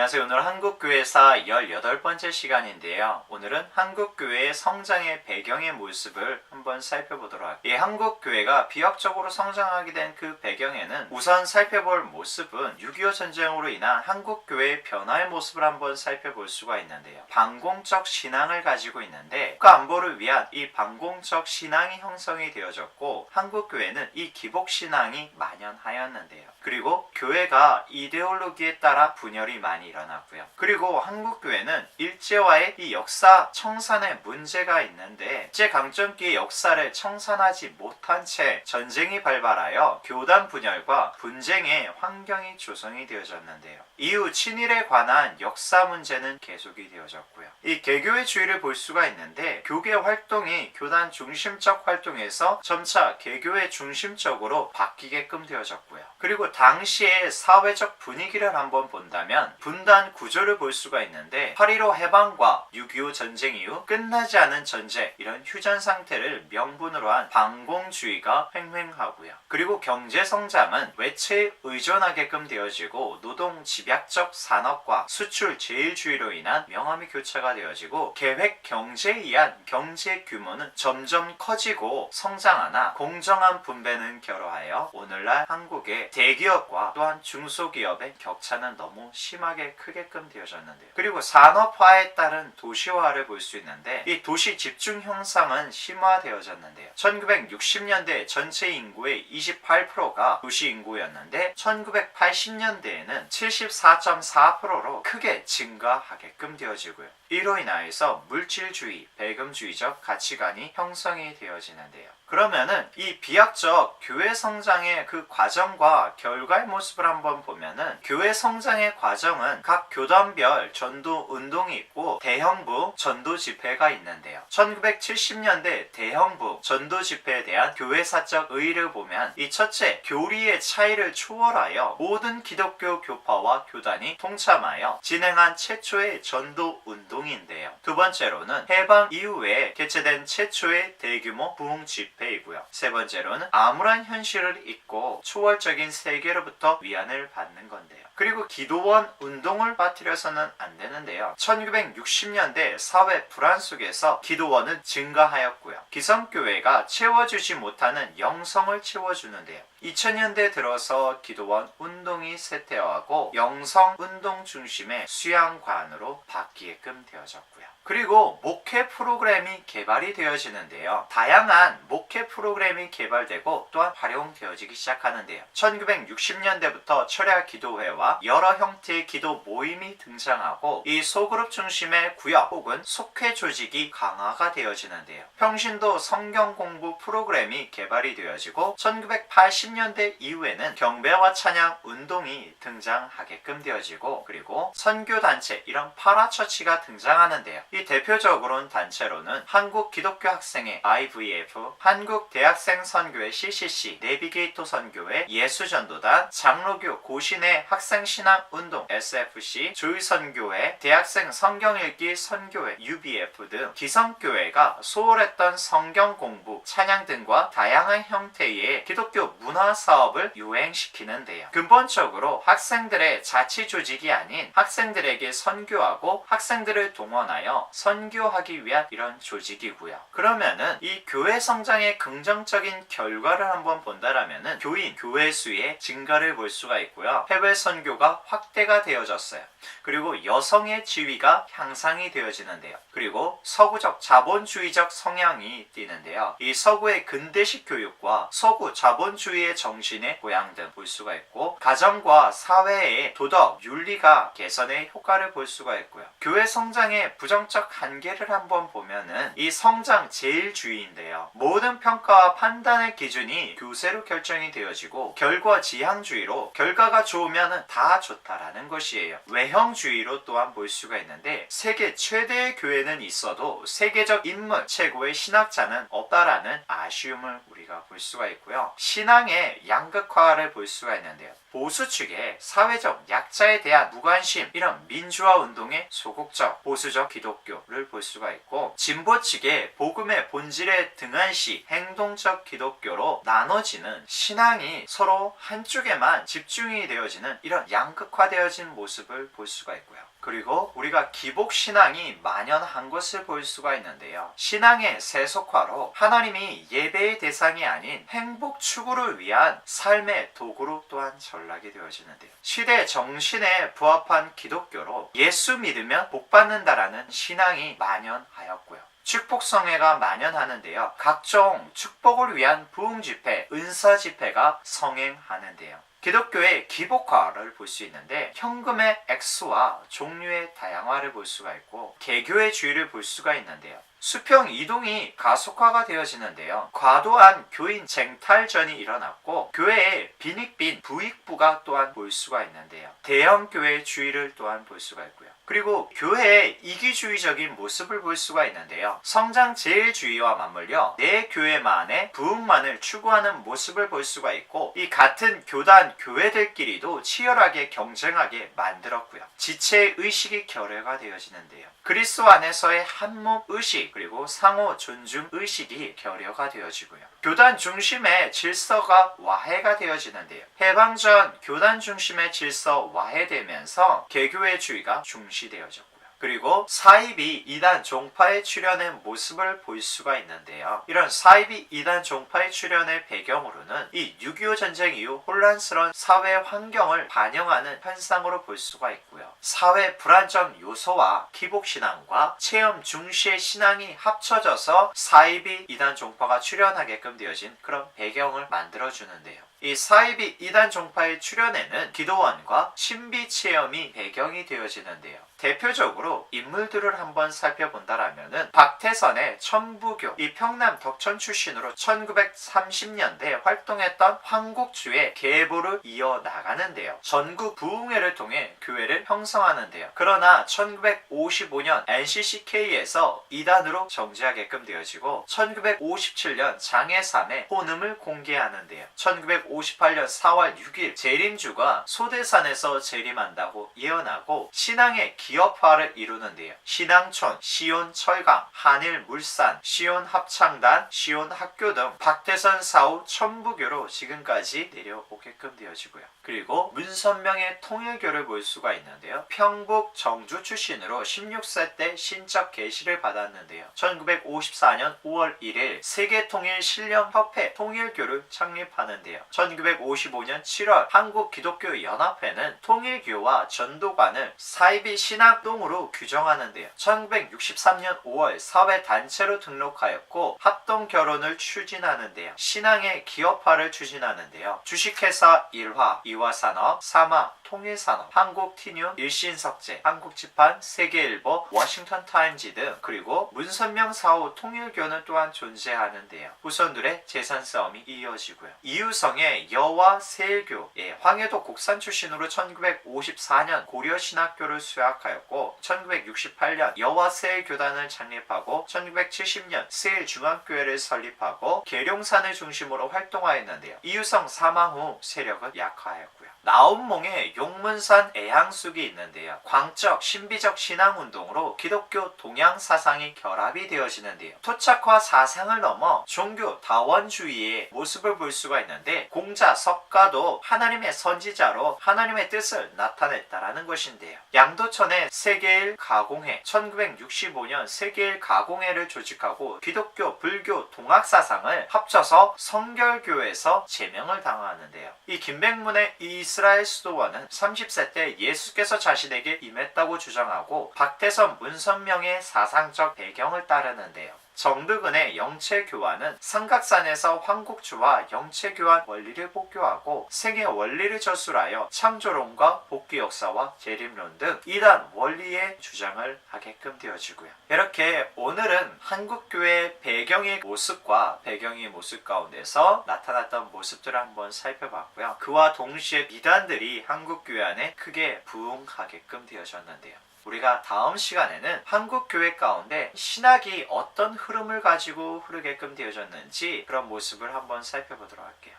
안녕하세요. 오늘 한국교회사 18번째 시간인데요. 오늘은 한국교회의 성장의 배경의 모습을 한번 살펴보도록 할게요. 이 한국교회가 비약적으로 성장하게 된 그 배경에는 우선 살펴볼 모습은 6.25 전쟁으로 인한 한국교회의 변화의 모습을 한번 살펴볼 수가 있는데요. 반공적 신앙을 가지고 있는데 국가 안보를 위한 이 반공적 신앙이 형성이 되어졌고 한국교회는 이 기복신앙이 만연하였는데요. 그리고 교회가 이데올로기에 따라 분열이 많이 일어났고요. 그리고 한국교회는 일제와의 이 역사 청산에 문제가 있는데 일제강점기의 역사를 청산하지 못한 채 전쟁이 발발하여 교단 분열과 분쟁의 환경이 조성이 되어졌는데요. 이후 친일에 관한 역사 문제는 계속이 되어졌고요. 이 개교회주의를 볼 수가 있는데 교계 활동이 교단 중심적 활동에서 점차 개교회 중심적으로 바뀌게끔 되어졌고요. 그리고 당시의 사회적 분위기를 한번 본다면 분단 구조를 볼 수가 있는데 8.15 해방과 6.25 전쟁 이후 끝나지 않은 전쟁 이런 휴전 상태를 명분으로 한 반공주의가 횡행하고요. 그리고 경제 성장은 외채에 의존하게끔 되어지고 노동 집약적 산업과 수출 제일주의로 인한 명암이 교차가 되어지고 계획 경제에 의한 경제 규모는 점점 커지고 성장하나 공정한 분배는 결여하여 오늘날 한국의 대기업과 또한 중소기업의 격차는 너무 심하게 크게끔 되어졌는데요. 그리고 산업화에 따른 도시화를 볼 수 있는데 이 도시 집중 형상은 심화되어졌는데요. 1960년대 전체 인구의 28%가 도시 인구였는데 1980년대에는 74.4%로 크게 증가하게끔 되어지고요. 이로 인하여서 물질주의, 배금주의적 가치관이 형성이 되어지는데요. 그러면은 이 비약적 교회 성장의 그 과정과 결과의 모습을 한번 보면은 교회 성장의 과정은 각 교단별 전도 운동이 있고 대형부 전도 집회가 있는데요. 1970년대 대형부 전도 집회에 대한 교회사적 의의를 보면 이 첫째, 교리의 차이를 초월하여 모든 기독교 교파와 교단이 동참하여 진행한 최초의 전도 운동인데요. 두 번째로는 해방 이후에 개최된 최초의 대규모 부흥 집회이고요. 세 번째로는 암울한 현실을 잊고 초월적인 세계로부터 위안을 받는 건데요. 그리고 기도원 운동을 빠뜨려서는 안 되는데요. 1960년대 사회 불안 속에서 기도원은 증가하였고요. 기성교회가 채워주지 못하는 영성을 채워주는데요. 2000년대 들어서 기도원 운동이 쇠퇴하고 영성 운동 중심의 수양관으로 바뀌게끔 되어졌고요. 그리고 목회 프로그램이 개발이 되어지는데요. 다양한 목회 프로그램이 개발되고 또한 활용되어지기 시작하는데요. 1960년대부터 철야 기도회와 여러 형태의 기도 모임이 등장하고 이 소그룹 중심의 구역 혹은 속회 조직이 강화가 되어지는데요. 평신도 성경 공부 프로그램이 개발이 되어지고 1980년대 이후에는 경배와 찬양 운동이 등장하게끔 되어지고 그리고 선교단체 이런 파라처치가 등장하는데요. 이 대표적으로는 단체로는 한국기독교학생회 IVF, 한국대학생선교회 CCC, 내비게이터 선교회, 예수전도단, 장로교 고신의 학생신앙운동 SFC, 조의선교회, 대학생 성경읽기 선교회 UBF 등 기성교회가 소홀했던 성경공부, 찬양 등과 다양한 형태의 기독교 문화사업을 유행시키는데요. 근본적으로 학생들의 자치조직이 아닌 학생들에게 선교하고 학생들을 동원하여 선교하기 위한 이런 조직이고요. 그러면은 이 교회 성장의 긍정적인 결과를 한번 본다라면은 교인, 교회 수의 증가를 볼 수가 있고요. 해외 선교가 확대가 되어졌어요. 그리고 여성의 지위가 향상이 되어지는데요. 그리고 서구적 자본주의적 성향이 띠는데요. 이 서구의 근대식 교육과 서구 자본주의의 정신의 고양 등 볼 수가 있고 가정과 사회의 도덕, 윤리가 개선의 효과를 볼 수가 있고요. 교회 성장의 부정적 한계를 한번 보면은 이 성장 제일주의인데요. 모든 평가와 판단의 기준이 교세로 결정이 되어지고 결과지향주의로 결과가 좋으면 다 좋다라는 것이에요. 외형주의로 또한 볼 수가 있는데 세계 최대의 교회는 있어도 세계적 인물, 최고의 신학자는 없다라는 아쉬움을 우리 우리가 볼 수가 있고요. 신앙의 양극화를 볼 수가 있는데요. 보수 측의 사회적 약자에 대한 무관심, 이런 민주화 운동의 소극적 보수적 기독교를 볼 수가 있고, 진보 측의 복음의 본질에 등한시 행동적 기독교로 나눠지는 신앙이 서로 한쪽에만 집중이 되어지는 이런 양극화되어진 모습을 볼 수가 있고요. 그리고 우리가 기복신앙이 만연한 것을 볼 수가 있는데요. 신앙의 세속화로 하나님이 예배의 대상이 아닌 행복 추구를 위한 삶의 도구로 또한 전락이 되어지는데요. 시대 정신에 부합한 기독교로 예수 믿으면 복받는다라는 신앙이 만연하였고요. 축복성회가 만연하는데요. 각종 축복을 위한 부흥집회, 은사집회가 성행하는데요. 기독교의 기복화를 볼 수 있는데, 현금의 액수와 종류의 다양화를 볼 수가 있고, 개교의 주의를 볼 수가 있는데요. 수평 이동이 가속화가 되어지는데요. 과도한 교인 쟁탈전이 일어났고, 교회의 빈익빈 부익부가 또한 볼 수가 있는데요. 대형 교회의 주의를 또한 볼 수가 있고요. 그리고 교회의 이기주의적인 모습을 볼 수가 있는데요. 성장 제일주의와 맞물려 내 교회만의 부흥만을 추구하는 모습을 볼 수가 있고, 이 같은 교단 교회들끼리도 치열하게 경쟁하게 만들었고요. 지체 의식이 결여가 되어지는데요. 그리스도 안에서의 한몸 의식, 그리고 상호 존중 의식이 결여가 되어지고요. 교단 중심의 질서가 와해가 되어지는데요. 해방 전 교단 중심의 질서 와해되면서 개교의 주의가 중시되어졌고요. 그리고 사이비 이단 종파의 출현의 모습을 볼 수가 있는데요. 이런 사이비 이단 종파의 출현의 배경으로는 이 6.25 전쟁 이후 혼란스러운 사회 환경을 반영하는 현상으로 볼 수가 있고요. 사회 불안정 요소와 기복신앙과 체험 중시의 신앙이 합쳐져서 사이비 이단 종파가 출현하게끔 되어진 그런 배경을 만들어주는데요. 이 사이비 이단 종파의 출현에는 기도원과 신비 체험이 배경이 되어지는데요. 대표적으로 인물들을 한번 살펴본다라면은 박태선의 천부교, 이 평남 덕천 출신으로 1930년대에 활동했던 황국주의 계보를 이어나가는데요. 전국 부흥회를 통해 교회를 형성하는데요. 그러나 1955년 NCCK에서 이단으로 정지하게끔 되어지고, 1957년 장해삼에 혼음을 공개하는데요. 1958년 4월 6일 재림주가 소대산에서 재림한다고 예언하고 신앙의 기업화를 이루는데요. 신앙촌, 시온 철강, 한일 물산, 시온 합창단, 시온 학교 등 박태선 사후 천부교로 지금까지 내려오게끔 되어지고요. 그리고 문선명의 통일교를 볼 수가 있는데요. 평북 정주 출신으로 16세 때 신적 계시를 받았는데요. 1954년 5월 1일 세계통일신령협회 통일교를 창립하는데요. 1955년 7월 한국기독교연합회는 통일교와 전도관을 사이비 신학동으로 규정하는데요. 1963년 5월 사회단체로 등록하였고 합동결혼을 추진하는데요. 신앙의 기업화를 추진하는데요. 주식회사 일화, 이화산업, 사마, 통일산업, 한국티뉴, 일신석재, 한국지판, 세계일보, 워싱턴타임즈 등, 그리고 문선명 사후 통일교는 또한 존재하는데요. 후손들의 재산 싸움이 이어지고요. 이유성의 여와 세일교, 황해도 곡산 출신으로 1954년 고려신학교를 수학하였고, 1968년 여와 세일교단을 창립하고 1970년 세일중앙교회를 설립하고 계룡산을 중심으로 활동하였는데요. 이유성 사망 후 세력은 약화하였고요. 나온몽의 용문산 애향숙이 있는데요. 광적 신비적 신앙운동으로 기독교 동양 사상이 결합이 되어지는데요. 토착화 사상을 넘어 종교 다원주의의 모습을 볼 수가 있는데, 공자 석가도 하나님의 선지자로 하나님의 뜻을 나타냈다라는 것인데요. 양도천의 세계일 가공회, 1965년 세계일 가공회를 조직하고 기독교, 불교, 동학 사상을 합쳐서 성결교에서 제명을 당하는데요. 이 김백문의 이스라엘 수도원은 30세 때 예수께서 자신에게 임했다고 주장하고, 박태선 문선명의 사상적 배경을 따르는데요. 정득은의 영체교환은 삼각산에서 황국주와 영체교환 원리를 복교하고 생의 원리를 저술하여 창조론과 복귀 역사와 재림론 등 이단 원리의 주장을 하게끔 되어지고요. 이렇게 오늘은 한국교회의 배경의 모습과 배경의 모습 가운데서 나타났던 모습들을 한번 살펴봤고요. 그와 동시에 이단들이 한국교회 안에 크게 부흥하게끔 되어졌는데요. 우리가 다음 시간에는 한국 교회 가운데 신학이 어떤 흐름을 가지고 흐르게끔 되어졌는지 그런 모습을 한번 살펴보도록 할게요.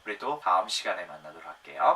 우리 또 다음 시간에 만나도록 할게요.